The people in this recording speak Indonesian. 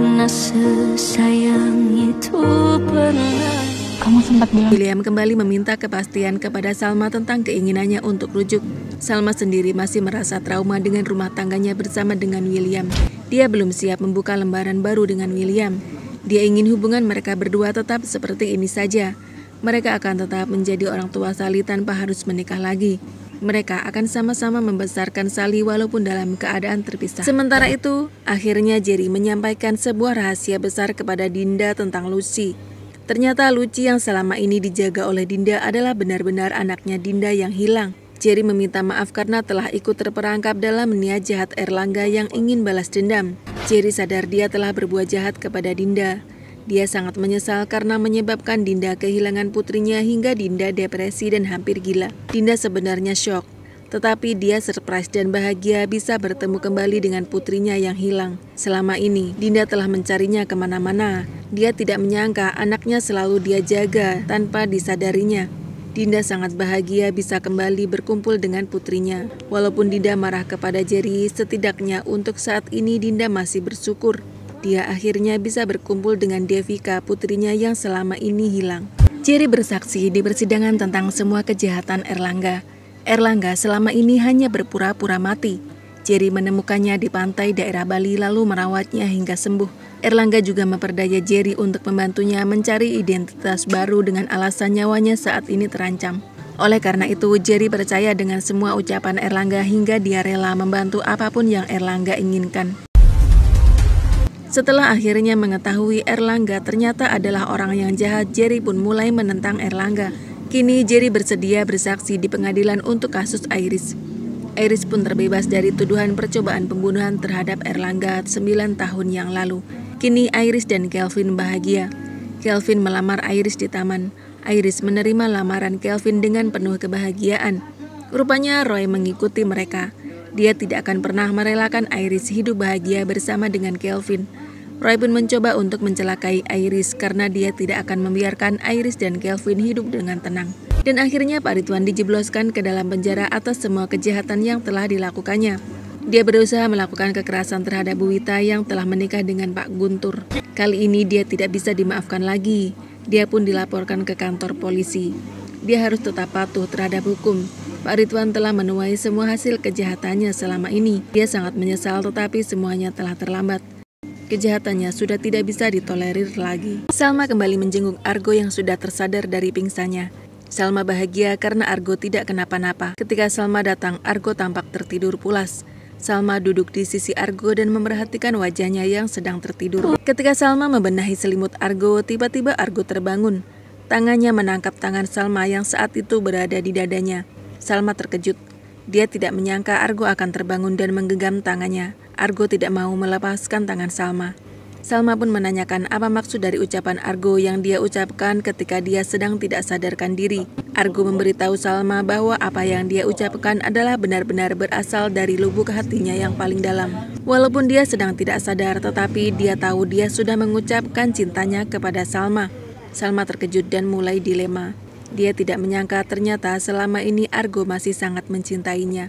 pernah sesayang itu pernah. Kamu sempat bilang. William kembali meminta kepastian kepada Salma tentang keinginannya untuk rujuk. Salma sendiri masih merasa trauma dengan rumah tangganya bersama dengan William. Dia belum siap membuka lembaran baru dengan William. Dia ingin hubungan mereka berdua tetap seperti ini saja. Mereka akan tetap menjadi orang tua Sally tanpa harus menikah lagi. Mereka akan sama-sama membesarkan Sally walaupun dalam keadaan terpisah. Sementara itu, akhirnya Jerry menyampaikan sebuah rahasia besar kepada Dinda tentang Lucy. Ternyata Lucy yang selama ini dijaga oleh Dinda adalah benar-benar anaknya Dinda yang hilang. Jerry meminta maaf karena telah ikut terperangkap dalam niat jahat Erlangga yang ingin balas dendam. Jerry sadar dia telah berbuat jahat kepada Dinda. Dia sangat menyesal karena menyebabkan Dinda kehilangan putrinya hingga Dinda depresi dan hampir gila. Dinda sebenarnya syok, tetapi dia surprise dan bahagia bisa bertemu kembali dengan putrinya yang hilang. Selama ini, Dinda telah mencarinya kemana-mana. Dia tidak menyangka anaknya selalu dia jaga tanpa disadarinya. Dinda sangat bahagia bisa kembali berkumpul dengan putrinya. Walaupun Dinda marah kepada Jerry, setidaknya untuk saat ini Dinda masih bersyukur. Dia akhirnya bisa berkumpul dengan Devika, putrinya yang selama ini hilang. Jerry bersaksi di persidangan tentang semua kejahatan Erlangga. Erlangga selama ini hanya berpura-pura mati. Jerry menemukannya di pantai daerah Bali lalu merawatnya hingga sembuh. Erlangga juga memperdaya Jerry untuk membantunya mencari identitas baru dengan alasan nyawanya saat ini terancam. Oleh karena itu, Jerry percaya dengan semua ucapan Erlangga hingga dia rela membantu apapun yang Erlangga inginkan. Setelah akhirnya mengetahui Erlangga ternyata adalah orang yang jahat, Jerry pun mulai menentang Erlangga. Kini Jerry bersedia bersaksi di pengadilan untuk kasus Iris. Iris pun terbebas dari tuduhan percobaan pembunuhan terhadap Erlangga 9 tahun yang lalu. Kini Iris dan Kelvin bahagia. Kelvin melamar Iris di taman. Iris menerima lamaran Kelvin dengan penuh kebahagiaan. Rupanya Roy mengikuti mereka. Dia tidak akan pernah merelakan Iris hidup bahagia bersama dengan Kelvin. Roy pun mencoba untuk mencelakai Iris karena dia tidak akan membiarkan Iris dan Kelvin hidup dengan tenang. Dan akhirnya Pak Ridwan dijebloskan ke dalam penjara atas semua kejahatan yang telah dilakukannya. Dia berusaha melakukan kekerasan terhadap Bu Wita yang telah menikah dengan Pak Guntur. Kali ini dia tidak bisa dimaafkan lagi. Dia pun dilaporkan ke kantor polisi. Dia harus tetap patuh terhadap hukum. Pak Ridwan telah menuai semua hasil kejahatannya selama ini. Dia sangat menyesal tetapi semuanya telah terlambat. Kejahatannya sudah tidak bisa ditolerir lagi. Salma kembali menjenguk Argo yang sudah tersadar dari pingsannya. Salma bahagia karena Argo tidak kenapa-napa. Ketika Salma datang, Argo tampak tertidur pulas. Salma duduk di sisi Argo dan memerhatikan wajahnya yang sedang tertidur. Ketika Salma membenahi selimut Argo, tiba-tiba Argo terbangun. Tangannya menangkap tangan Salma yang saat itu berada di dadanya. Salma terkejut. Dia tidak menyangka Argo akan terbangun dan menggenggam tangannya. Argo tidak mau melepaskan tangan Salma. Salma pun menanyakan apa maksud dari ucapan Argo yang dia ucapkan ketika dia sedang tidak sadarkan diri. Argo memberitahu Salma bahwa apa yang dia ucapkan adalah benar-benar berasal dari lubuk hatinya yang paling dalam. Walaupun dia sedang tidak sadar, tetapi dia tahu dia sudah mengucapkan cintanya kepada Salma. Salma terkejut dan mulai dilema. Dia tidak menyangka ternyata selama ini Argo masih sangat mencintainya.